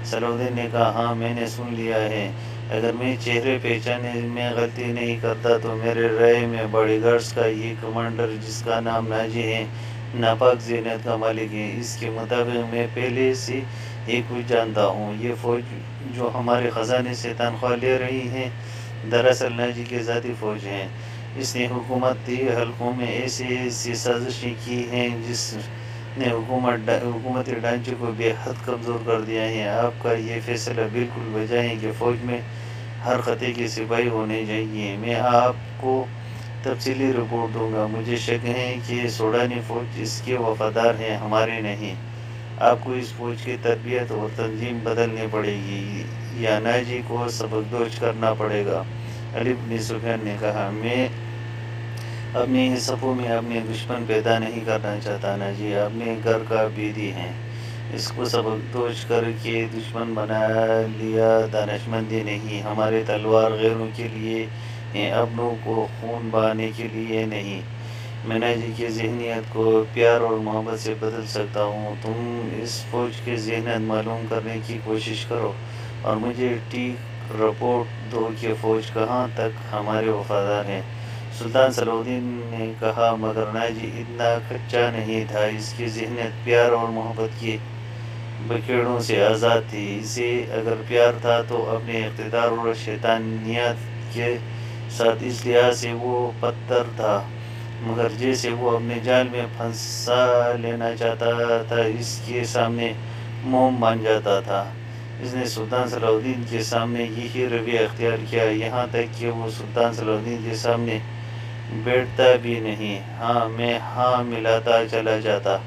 Speaker 1: صلاح الدین نے کہا، ہاں میں نے سن لیا ہے۔ اگر میں چہرے پہچانے میں غلطی نہیں کرتا تو میرے رائے میں باڈی گارڈز کا یہ کمانڈر جس کا نام ناجی ہے ناپاک ذہنیت کا مالک ہے۔ اس کے مطابق میں پہلے سے ایک کچھ جانتا ہوں، یہ فوج جو ہمارے خزانے سے تنخواہ لے رہی ہیں دراصل ناجی کے ذاتی فوج ہیں۔ اس نے حکومتی حلقوں میں ایسی سازشیں کی ہیں جس نے حکومتی ڈھانچے کو بے حد کمزور کر دیا ہے۔ آپ کا یہ فیصلہ بالکل بجا ہے کہ فوج میں ہر خطے کے سپاہی ہونے چاہیے۔ میں آپ کو تفصیلی رپورٹ دوں گا۔ مجھے شک ہے کہ سوڈانی فوج اس کے وفادار ہیں، ہمارے نہیں۔ آپ کو اس فوج کی تربیت اور تنظیم بدلنی پڑے گی یا ناجی کو سبکدوش کرنا پڑے گا۔ علی بن سفیان نے کہا، میں اپنے صفوں میں اپنے دشمن پیدا نہیں کرنا چاہتا۔ ناجی اپنے گھر کا بیدی ہے، اس کو سبکدوش کر کے دشمن بنا لیا دانشمندی نہیں۔ ہمارے تلوار غیروں کے لیے ہیں، اپنوں کو خون بہانے کے لیے نہیں۔ میں ناجی کی ذہنیت کو پیار اور محبت سے بدل سکتا ہوں۔ تم اس فوج کی ذہنیت معلوم کرنے کی کوشش کرو اور مجھے ٹھیک رپورٹ دو کہ فوج کہاں تک ہمارے وفادار ہے۔ سلطان صلاح الدین نے کہا، مگر ناجی اتنا کچا نہیں تھا۔ اس کی ذہنیت پیار اور محبت کی بکیڑوں سے آزاد تھی۔ اسے اگر پیار تھا تو اپنے اقتدار اور شیطانیت کے ساتھ، اس لحاظ سے وہ پتھر تھا، مگر جیسے وہ اپنے جال میں پھنسا لینا چاہتا تھا اس کے سامنے موم بن جاتا تھا۔ اس نے سلطان صلاح الدین کے سامنے یہی رویہ اختیار کیا، یہاں تک کہ وہ سلطان صلاح الدین کے سامنے بیٹھتا بھی نہیں، ہاں میں ہاں ملاتا چلا جاتا۔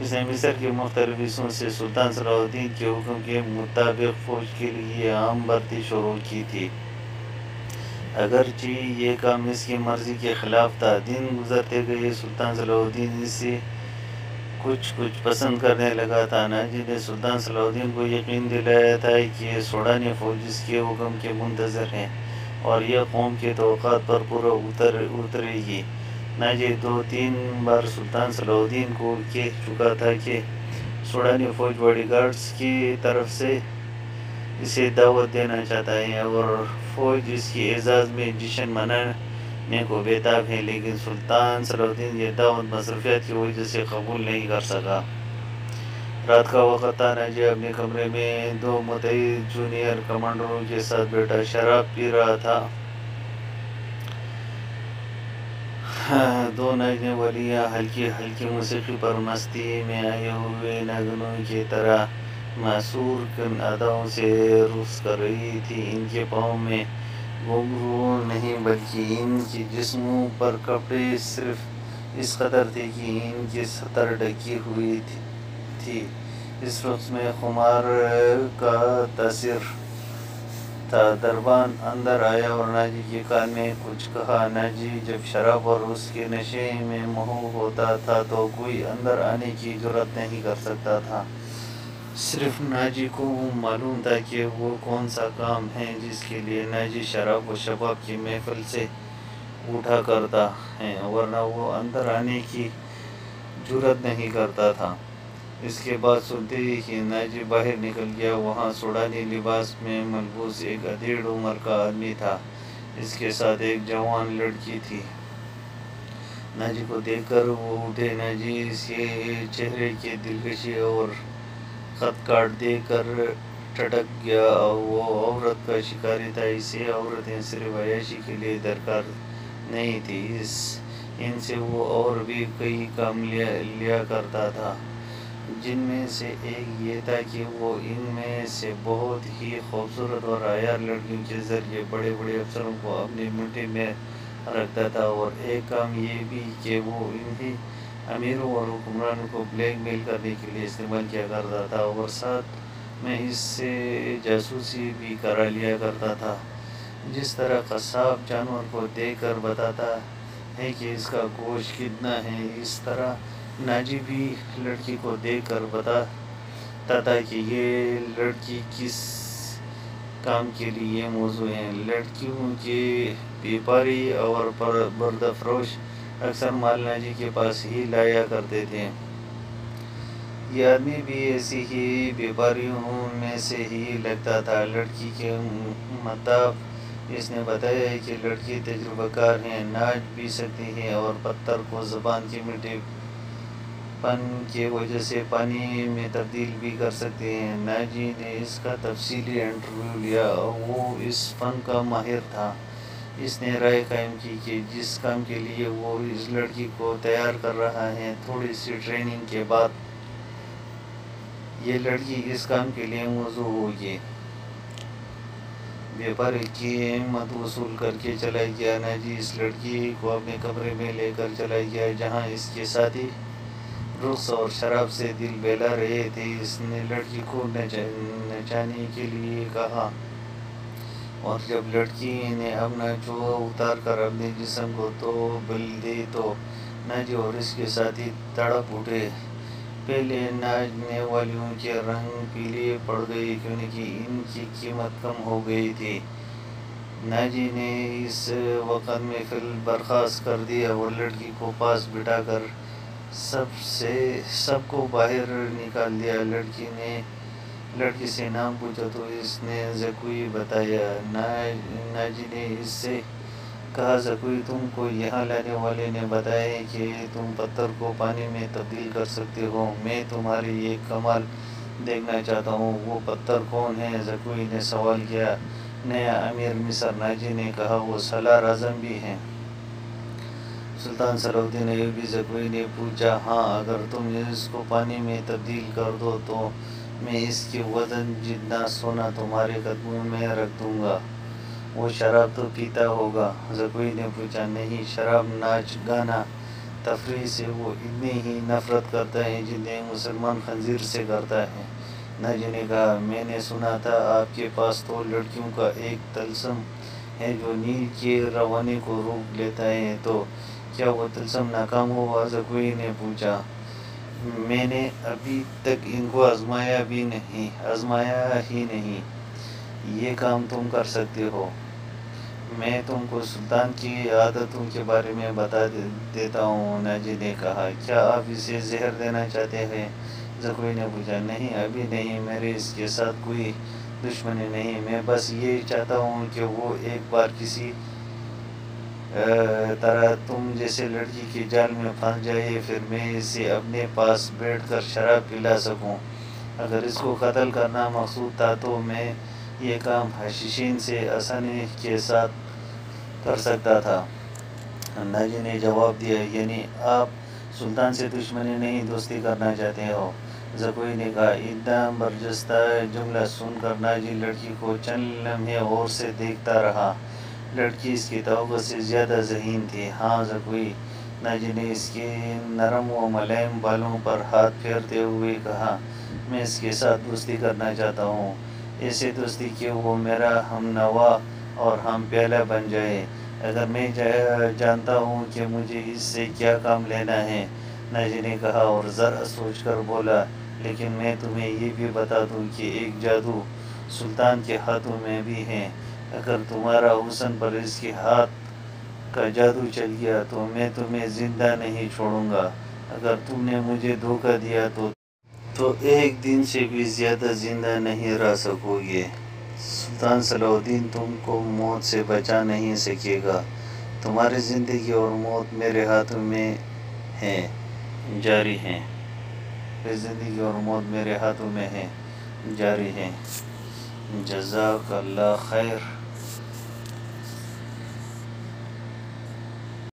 Speaker 1: اس نے مصر کے مختلف حصوں سے سلطان صلاح الدین کے حکم کے مطابق فوج کے لیے عام بھرتی شروع کی تھی، اگرچہ یہ کام اس کی مرضی کے خلاف تھا۔ دن گزرتے گئے، سلطان صلاح الدین اسے کچھ پسند کرنے لگا تھا۔ ناجی نے سلطان صلاح الدین کو یقین دلایا تھا کہ سوڈانی فوج اس کے حکم کے منتظر ہے اور یہ قوم کی توقعات پر پورا اترے گی۔ ناجی 2-3 بار سلطان صلاح الدین کو کہہ چکا تھا کہ سوڈانی فوج باڈی گارڈز کی طرف سے اسے دعوت دینا چاہتا ہے اور فوج اس کے اعزاز میں جشن منانے کو بےتاب ہے، لیکن سلطان صلاح الدین یہ دعوت مصروفیات کی وجہ سے قبول نہیں کر سکا۔ رات کا وقت تھا۔ ناجی اپنے کمرے میں 2 متعدد جونیئر کمانڈروں کے ساتھ بیٹھا شراب پی رہا تھا۔ 2 ناچنے والیاں ہلکی موسیقی پر مستی میں آئے ہوئے ناگنوں کی طرح معصور کن اداؤں سے رقص کر رہی تھیں۔ ان کے پاؤں میں گھنگرو نہیں بلکہ ان کے جسموں پر کپڑے صرف اس قدر تھے کہ ان کی سطر ڈھکی ہوئی تھی۔ اس رقص میں خمار کا تاثر تھا۔ دربان اندر آیا اور ناجی کے کان میں کچھ کہا۔ ناجی جب شراب اور اس کے نشے میں محو ہوتا تھا تو کوئی اندر آنے کی جرأت نہیں کر سکتا تھا۔ صرف ناجی کو معلوم تھا کہ وہ کون سا کام ہے جس کے لیے ناجی شراب و شباب کی محفل سے اٹھا کرتا ہے، ورنہ وہ اندر آنے کی جرأت نہیں کرتا تھا۔ اس کے بعد سنتے ہی ناجی باہر نکل گیا۔ وہاں سوڈانی لباس میں ملبوس ایک ادھیڑ عمر کا آدمی تھا، اس کے ساتھ ایک جوان لڑکی تھی۔ ناجی کو دیکھ کر وہ اٹھے۔ ناجی کے چہرے کی دلکشی اور خط کاٹ دیکھ کر ٹھٹک گیا۔ وہ عورت کا شکاری تھا، اسے عورتیں صرف عیاشی کے لیے درکار نہیں تھیں، ان سے وہ اور بھی کئی کام لیا کرتا تھا، جن میں سے ایک یہ تھا کہ وہ ان میں سے بہت ہی خوبصورت اور عیار لڑکیوں کے ذریعے بڑے افسروں کو اپنی مٹھی میں رکھتا تھا، اور ایک کام یہ بھی کہ وہ انہیں امیروں اور حکمرانوں کو بلیک میل کرنے کے لیے استعمال کیا کرتا تھا، اور ساتھ میں اس سے جاسوسی بھی کرا لیا کرتا تھا۔ جس طرح قصاب جانور کو دیکھ کر بتاتا ہے کہ اس کا گوشت کتنا ہے، اس طرح ناجی بھی لڑکی کو دیکھ کر بتاتا تھا کہ یہ لڑکی کس کام کے لیے موزوں ہے۔ لڑکیوں کے بیپاری اور بردہ فروش اکثر مال ناجی کے پاس ہی لایا کرتے تھے۔ یہ آدمی بھی ایسی ہی بیپاریوں میں سے ہی لگتا تھا۔ لڑکی کے مطابق اس نے بتایا کہ لڑکی تجربہ کار ہے، ناچ بھی سکتی ہے اور پتھر کو زبان کی میٹھی پن کی وجہ سے پانی میں تبدیل بھی کر سکتے ہیں۔ ناجی نے اس کا تفصیلی انٹرویو لیا۔ وہ اس فن کا ماہر تھا۔ اس نے رائے قائم کی کہ جس کام کے لیے وہ اس لڑکی کو تیار کر رہا ہے، تھوڑی سی ٹریننگ کے بعد یہ لڑکی اس کام کے لیے موزوں ہوگی۔ بیپاری کی قیمت وصول کر کے چلا گیا۔ ناجی اس لڑکی کو اپنے کمرے میں لے کر چلا گیا جہاں اس کے ساتھی رقص اور شراب سے دل بہلا رہے تھے۔ اس نے لڑکی کو نچانے کے لیے کہا اور جب لڑکی نے اپنا چوغا اتار کر اپنے جسم کو بل دی تو ناجی اور اس کے ساتھی تڑپ اٹھے۔ پہلے ناچنے والیوں کے رنگ پیلے پڑ گئے کیونکہ ان کی قیمت کم ہو گئی تھی۔ ناجی نے اس وقت محفل برخاست کر دی اور لڑکی کو پاس بٹھا کر سب کو باہر نکال دیا۔ لڑکی سے نام پوچھا تو اس نے زکوئی بتایا۔ ناجی نے اس سے کہا، زکوئی، تم کو یہاں لانے والے نے بتایا ہے کہ تم پتھر کو پانی میں تبدیل کر سکتے ہو۔ میں تمہاری یہ کمال دیکھنا چاہتا ہوں۔ وہ پتھر کون ہے؟ زکوئی نے سوال کیا۔ نیا امیر مصر، ناجی نے کہا، وہ سالار اعظم بھی ہیں۔ سلطان صلاح الدین ایوبی، زکوئی نے پوچھا۔ ہاں، اگر تم اس کو پانی میں تبدیل کر دو تو میں اس کے وزن جتنا سونا تمہارے قدموں میں رکھ دوں گا۔ وہ شراب تو پیتا ہوگا؟ زکوئی نے پوچھا۔ نہیں، شراب، ناچ گانا، تفریح سے وہ اتنی ہی نفرت کرتا ہے جتنی مسلمان خنزیر سے کرتا ہے۔ ناجی نے کہا، میں نے سنا تھا آپ کے پاس تو لڑکیوں کا ایک طلسم ہے جو نیل کے روانے کو روک لیتا ہے، تو کیا وہ طلسم ناکام ہوا؟ زکوئی نے پوچھا۔ میں نے ابھی تک ان کو آزمایا ہی نہیں۔ یہ کام تم کر سکتے ہو۔ میں تم کو سلطان کی عادتوں کے بارے میں بتا دیتا ہوں۔ ناجی نے کہا، کیا آپ اسے زہر دینا چاہتے ہیں؟ زکوئی نے پوچھا۔ نہیں، ابھی نہیں، میرے اس کے ساتھ کوئی دشمنی نہیں، میں بس یہ چاہتا ہوں کہ وہ ایک بار کسی طرح تم جیسے لڑکی کے جال میں پھنس جائے، پھر میں اسے اپنے پاس بیٹھ کر شراب پلا سکوں۔ اگر اس کو قتل کرنا مقصود تھا تو میں یہ کام حشیشین سے آسانی کے ساتھ کر سکتا تھا۔ ناجی نے جواب دیا، یعنی آپ سلطان سے دشمنی نہیں، دوستی کرنا چاہتے ہو؟ زکوئی نے کہا۔ اتنا برجستہ جملہ سن کر ناجی لڑکی کو چند لمحے غور سے دیکھتا رہا۔ لڑکی اس کی توقع سے زیادہ ذہین تھی۔ ہاں زکوئی، ناجی نے اس کے نرم و ملائم بالوں پر ہاتھ پھیرتے ہوئے کہا، میں اس کے ساتھ دوستی کرنا چاہتا ہوں، ایسی دوستی کہ وہ میرا ہم نوا اور ہم پیالہ بن جائے۔ اگر میں جانتا ہوں کہ مجھے اس سے کیا کام لینا ہے، ناجی نے کہا اور ذرا سوچ کر بولا، لیکن میں تمہیں یہ بھی بتا دوں کہ ایک جادو سلطان کے ہاتھوں میں بھی ہے۔ اگر تمہارا حسن پر اس کے ہاتھ کا جادو چل گیا تو میں تمہیں زندہ نہیں چھوڑوں گا۔ اگر تم نے مجھے دھوکہ دیا تو ایک دن سے بھی زیادہ زندہ نہیں رہ سکو گے۔ سلطان صلاح الدین تم کو موت سے بچا نہیں سکے گا۔ تمہاری زندگی اور موت میرے ہاتھوں میں ہیں، جاری ہیں۔ زندگی اور موت میرے ہاتھوں میں ہیں، جاری ہیں۔ جزاک اللہ خیر۔